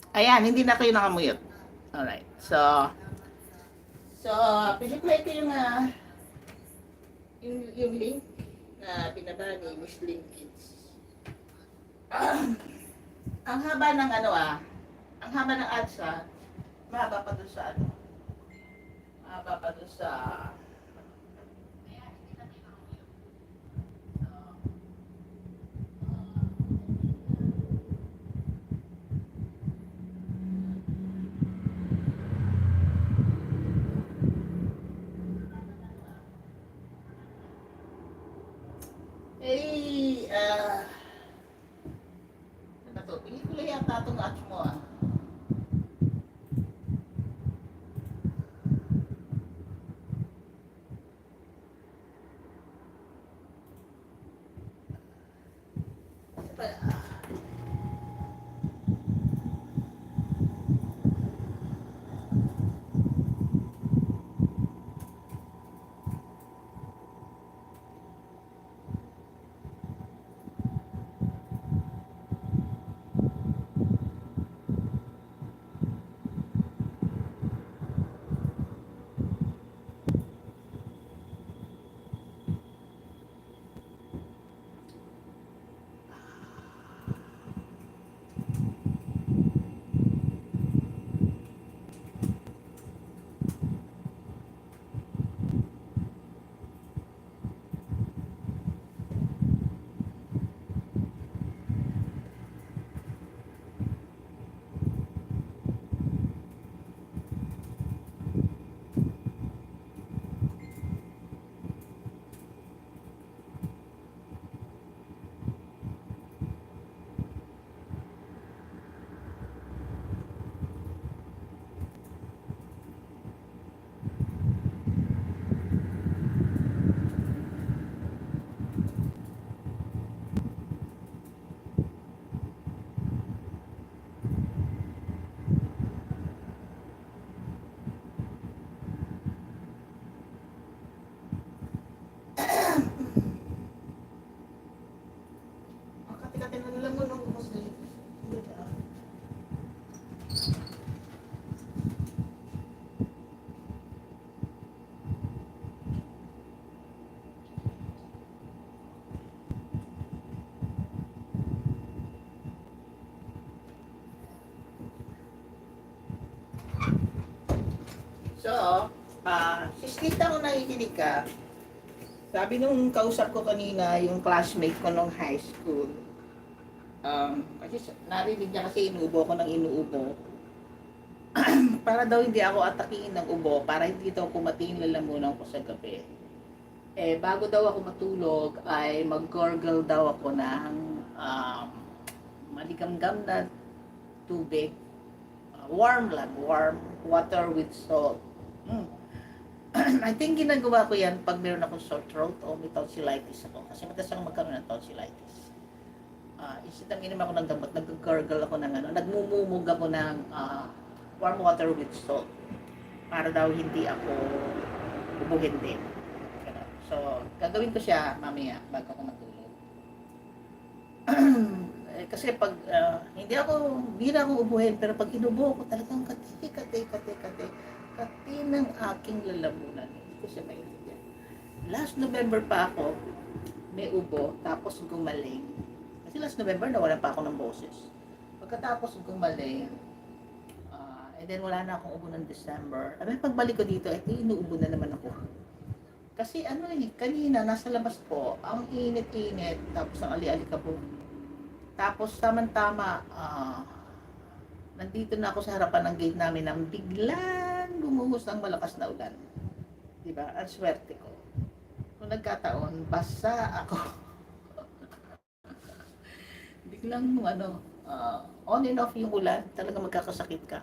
Ayan, hindi na kayo nakamute. Alright. So, piniplay ko yung link na binaba ni Miss Lynn Kids. Ang haba ng ang haba ng ads mahaba pa doon sa mahaba pa doon sa eh, ano ba to? Pelikula yata itong ads mo ang kati-kati na lang mo nung kasi so, sisita ko nakikinig ka. Sabi nung kausap ko kanina, yung classmate ko nung high school, kasi narinig niya kasi inuubo ko ng inuubo. Para daw hindi ako atakihin ng ubo, para hindi daw kumatiin lalamunan ko sa gabi. Eh, bago daw ako matulog, ay mag-gargle daw ako ng maligamgam na tubig. Warm lang, warm water with salt. I think ginagawa ko yan pag meron akong sore throat o may tonsillitis ako. Kasi madalas akong magkaroon ng tonsillitis. Instead ng inom ako ng gamot, nag-gargle ako ng nagmumumog ako ng warm water with salt. Para daw hindi ako ubuhin din. So, gagawin ko siya mamaya bago ako matulog. Kasi pag hindi na ako ubuhin, pero pag inubo ako talagang kati ng aking lalamunan. Hindi ko siya maintindihan. Last November pa ako, may ubo, tapos gumaling. Kasi last November nawala pa ako ng boses. Pagkatapos gumaling, and then wala na akong ubo ng December. Pagbalik ko dito, inuubo na naman ako. Kasi kanina nasa labas po, ang init-init, tapos ang ali-alikabok. Tapos tamang-tama, nandito na ako sa harapan ng gate namin nang biglang bumuhos ng malakas na ulan. Diba? Ang swerte ko. Kung nagkataon, basa ako. Biglang on and off yung ulan, talaga magkakasakit ka.